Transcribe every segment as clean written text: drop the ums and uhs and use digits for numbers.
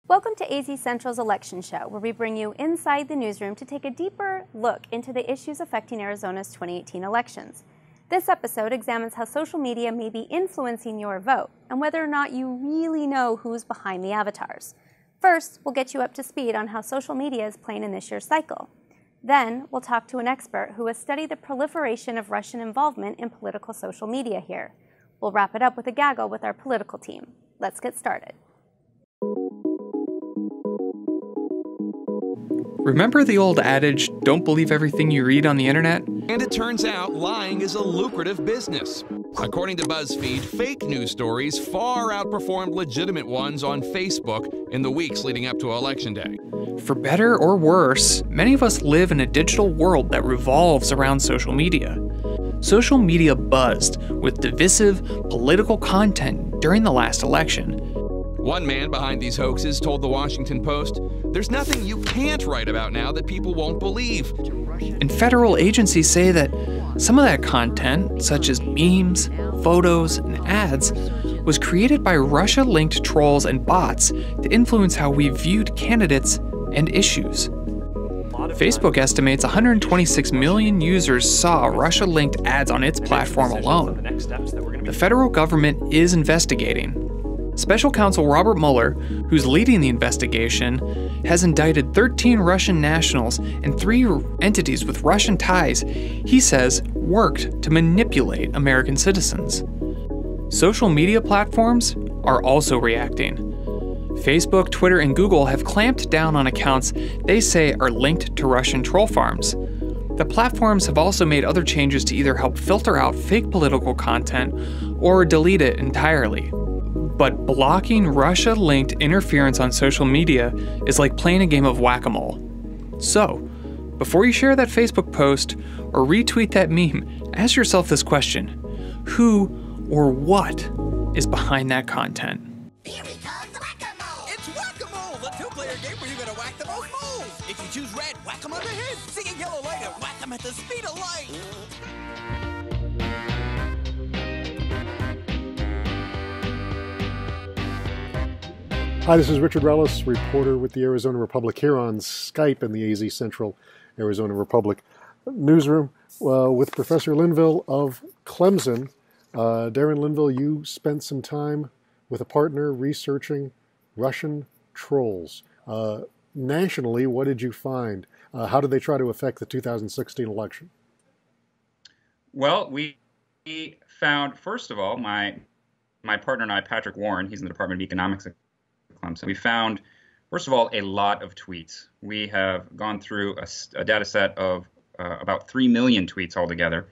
Welcome to AZ Central's Election Show, where we bring you inside the newsroom to take a deeper look into the issues affecting Arizona's 2018 elections. This episode examines how social media may be influencing your vote and whether or not you really know who's behind the avatars. First, we'll get you up to speed on how social media is playing in this year's cycle. Then, we'll talk to an expert who has studied the proliferation of Russian involvement in political social media here. We'll wrap it up with a gaggle with our political team. Let's get started. Remember the old adage, don't believe everything you read on the internet? And it turns out lying is a lucrative business. According to BuzzFeed, fake news stories far outperformed legitimate ones on Facebook in the weeks leading up to Election Day. For better or worse, many of us live in a digital world that revolves around social media. Social media buzzed with divisive political content during the last election. One man behind these hoaxes told the Washington Post, "There's nothing you can't write about now that people won't believe." And federal agencies say that some of that content, such as memes, photos, and ads, was created by Russia-linked trolls and bots to influence how we viewed candidates and issues. Facebook estimates 126 million users saw Russia-linked ads on its platform alone. The federal government is investigating. Special counsel Robert Mueller, who's leading the investigation, has indicted 13 Russian nationals and 3 entities with Russian ties he says worked to manipulate American citizens. Social media platforms are also reacting. Facebook, Twitter, and Google have clamped down on accounts they say are linked to Russian troll farms. The platforms have also made other changes to either help filter out fake political content or delete it entirely. But blocking Russia-linked interference on social media is like playing a game of whack-a-mole. So, before you share that Facebook post or retweet that meme, ask yourself this question: who or what is behind that content? Here we come, the whack-a-mole! It's whack-a-mole, the two-player game where you're gonna whack the most moles. If you choose red, whack them on the head. See a yellow light and whack them at the speed of light. Hi, this is Richard Rellis, reporter with the Arizona Republic, here on Skype in the AZ Central Arizona Republic newsroom with Professor Linville of Clemson. Darren Linville, you spent some time with a partner researching Russian trolls. Nationally, what did you find? How did they try to affect the 2016 election? Well, we found, first of all, my partner and I, Patrick Warren, he's in the Department of Economics at Clemson. We found, first of all, a lot of tweets. We have gone through a data set of about 3 million tweets altogether.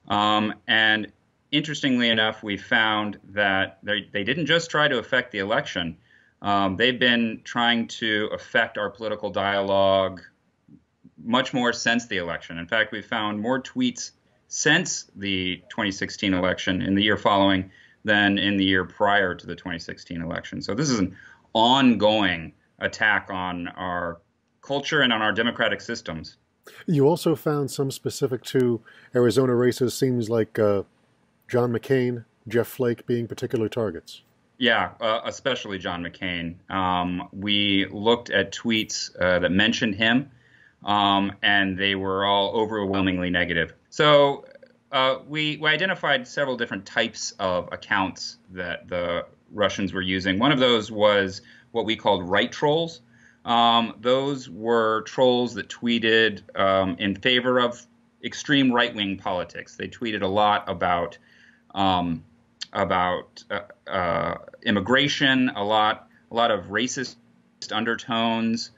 And interestingly enough, we found that they didn't just try to affect the election. They've been trying to affect our political dialogue much more since the election. In fact, we found more tweets since the 2016 election in the year following than in the year prior to the 2016 election. So this is an ongoing attack on our culture and on our democratic systems. You also found some specific to Arizona races. Seems like John McCain, Jeff Flake being particular targets. Yeah, especially John McCain. We looked at tweets that mentioned him, and they were all overwhelmingly negative. So we identified several different types of accounts that the Russians were using. One of those was what we called right trolls. Those were trolls that tweeted in favor of extreme right-wing politics. They tweeted a lot about immigration, a lot of racist undertones.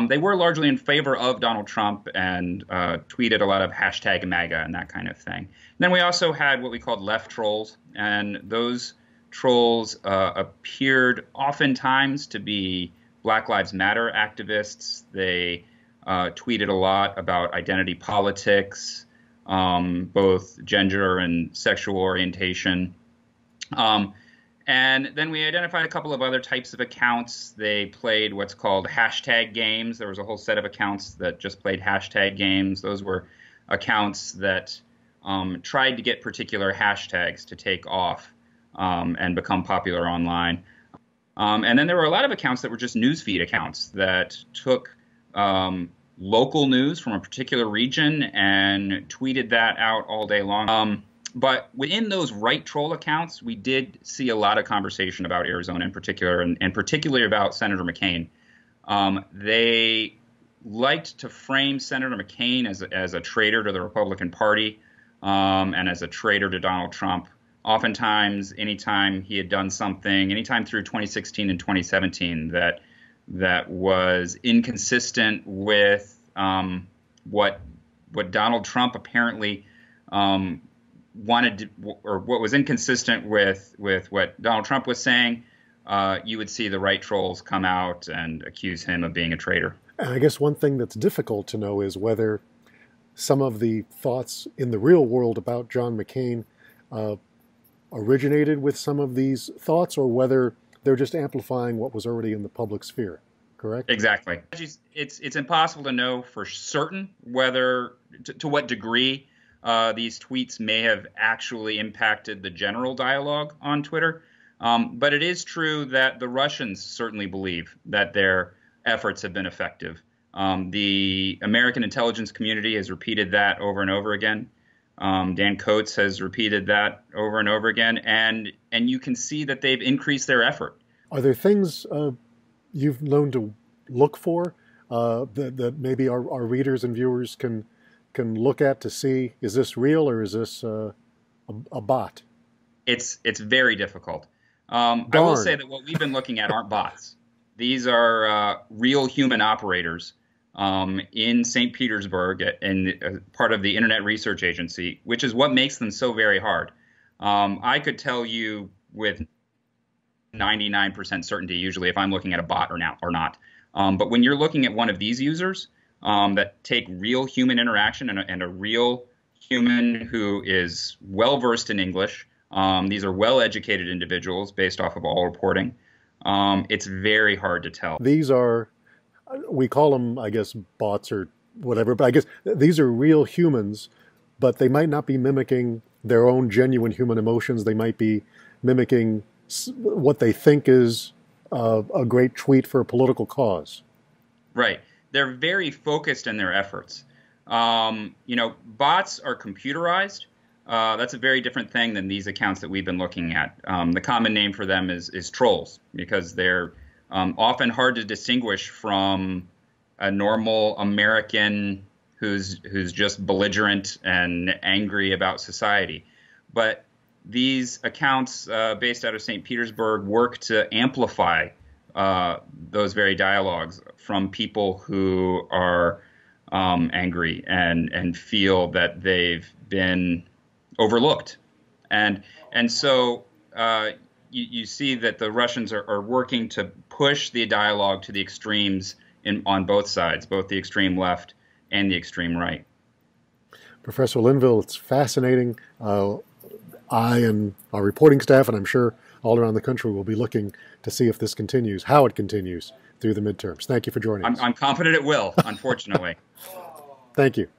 They were largely in favor of Donald Trump and tweeted a lot of hashtag MAGA and that kind of thing. And then we also had what we called left trolls, and those trolls appeared oftentimes to be Black Lives Matter activists. They tweeted a lot about identity politics, both gender and sexual orientation. And then we identified a couple of other types of accounts. They played what's called hashtag games. There was a whole set of accounts that just played hashtag games. Those were accounts that tried to get particular hashtags to take off and become popular online. And then there were a lot of accounts that were just newsfeed accounts that took local news from a particular region and tweeted that out all day long. But within those right troll accounts, we did see a lot of conversation about Arizona in particular, and particularly about Senator McCain. They liked to frame Senator McCain as a traitor to the Republican Party and as a traitor to Donald Trump. Oftentimes, anytime he had done something, anytime through 2016 and 2017 that was inconsistent with what Donald Trump apparently wanted to, or what was inconsistent with what Donald Trump was saying, you would see the right trolls come out and accuse him of being a traitor. And I guess one thing that's difficult to know is whether some of the thoughts in the real world about John McCain originated with some of these thoughts, or whether they're just amplifying what was already in the public sphere, correct? Exactly. It's impossible to know for certain whether, to what degree these tweets may have actually impacted the general dialogue on Twitter. But it is true that the Russians certainly believe that their efforts have been effective. The American intelligence community has repeated that over and over again. Dan Coates has repeated that over and over again, and you can see that they've increased their effort. Are there things you've known to look for that maybe our readers and viewers can look at to see, is this real or is this a bot? It's very difficult. I will say that what we've been looking at aren't bots. These are real human operators in St. Petersburg and part of the Internet Research Agency, which is what makes them so very hard. I could tell you with 99% certainty usually if I'm looking at a bot or not. But when you're looking at one of these users that take real human interaction and a real human who is well-versed in English, these are well-educated individuals based off of all reporting, it's very hard to tell. These are, we call them, I guess, bots or whatever, but I guess these are real humans, but they might not be mimicking their own genuine human emotions. They might be mimicking what they think is a great tweet for a political cause. Right. They're very focused in their efforts. Bots are computerized. That's a very different thing than these accounts that we've been looking at. The common name for them is trolls, because they're often hard to distinguish from a normal American who's just belligerent and angry about society. But these accounts based out of St. Petersburg work to amplify those very dialogues from people who are angry and feel that they've been overlooked. And so you see that the Russians are working to push the dialogue to the extremes on both sides, both the extreme left and the extreme right. Professor Linville, it's fascinating. I and our reporting staff, and I'm sure all around the country, will be looking to see if this continues, how it continues through the midterms. Thank you for joining us. I'm confident it will, unfortunately. Thank you.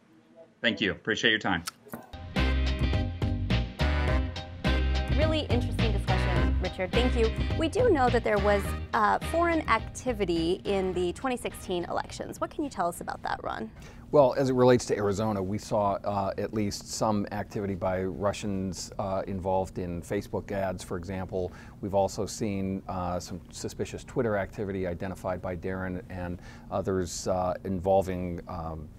Thank you. Appreciate your time. Really interesting discussion, Richard. Thank you. We do know that there was foreign activity in the 2016 elections. What can you tell us about that, Ron? Well, as it relates to Arizona, we saw at least some activity by Russians involved in Facebook ads, for example. We've also seen some suspicious Twitter activity identified by Darren and others involving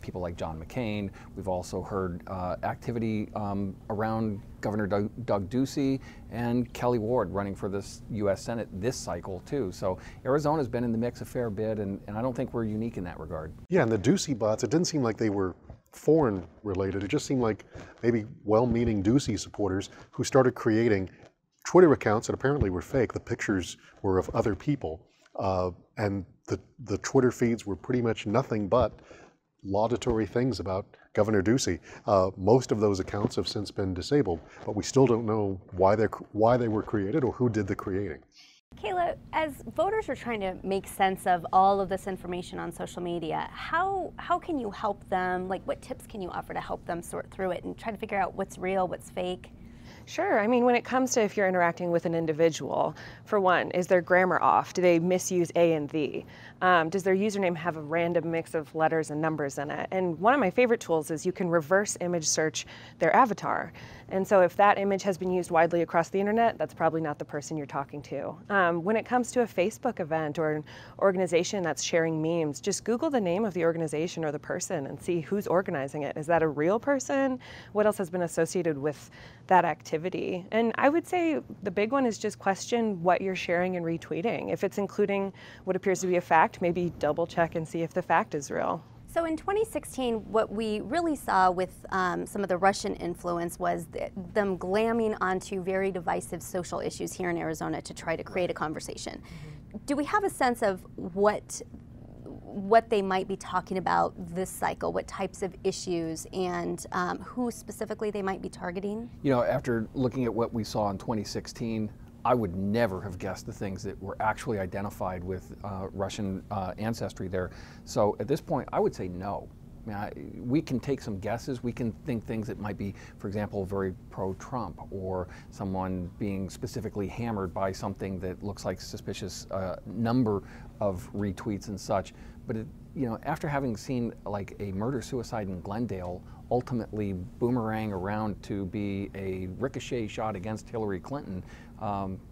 people like John McCain. We've also heard activity around Governor Doug Ducey and Kelly Ward running for this U.S. Senate this cycle, too. So Arizona's been in the mix a fair bit, and I don't think we're unique in that regard. Yeah, and the Ducey bots, it didn't seem like they were foreign related. It just seemed like maybe well-meaning Ducey supporters who started creating Twitter accounts that apparently were fake. The pictures were of other people, and the Twitter feeds were pretty much nothing but laudatory things about Governor Ducey. Most of those accounts have since been disabled, but we still don't know why they were created or who did the creating. Kayla, as voters are trying to make sense of all of this information on social media, how can you help them? Like, what tips can you offer to help them sort through it and try to figure out what's real, what's fake? Sure. I mean, when it comes to if you're interacting with an individual, for one, is their grammar off? Do they misuse A and the? Does their username have a random mix of letters and numbers in it? And one of my favorite tools is you can reverse image search their avatar. And so if that image has been used widely across the internet, that's probably not the person you're talking to. When it comes to a Facebook event or an organization that's sharing memes, just Google the name of the organization or the person and see who's organizing it. Is that a real person? What else has been associated with that activity? And I would say the big one is just question what you're sharing and retweeting. If it's including what appears to be a fact, maybe double check and see if the fact is real. So in 2016, what we really saw with some of the Russian influence was them glamming onto very divisive social issues here in Arizona to try to create a conversation. Do we have a sense of what they might be talking about this cycle, what types of issues, and who specifically they might be targeting? You know, after looking at what we saw in 2016, I would never have guessed the things that were actually identified with Russian ancestry there. So at this point, I would say no. I mean, we can take some guesses. We can think things that might be, for example, very pro-Trump, or someone being specifically hammered by something that looks like suspicious number of retweets and such. But you know, after having seen like a murder-suicide in Glendale ultimately boomerang around to be a ricochet shot against Hillary Clinton,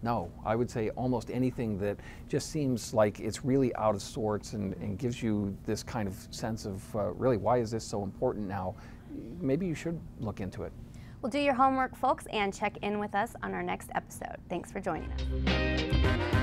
no, I would say almost anything that just seems like it's really out of sorts and gives you this kind of sense of really, why is this so important now? Maybe you should look into it. Well, do your homework, folks, and check in with us on our next episode. Thanks for joining us.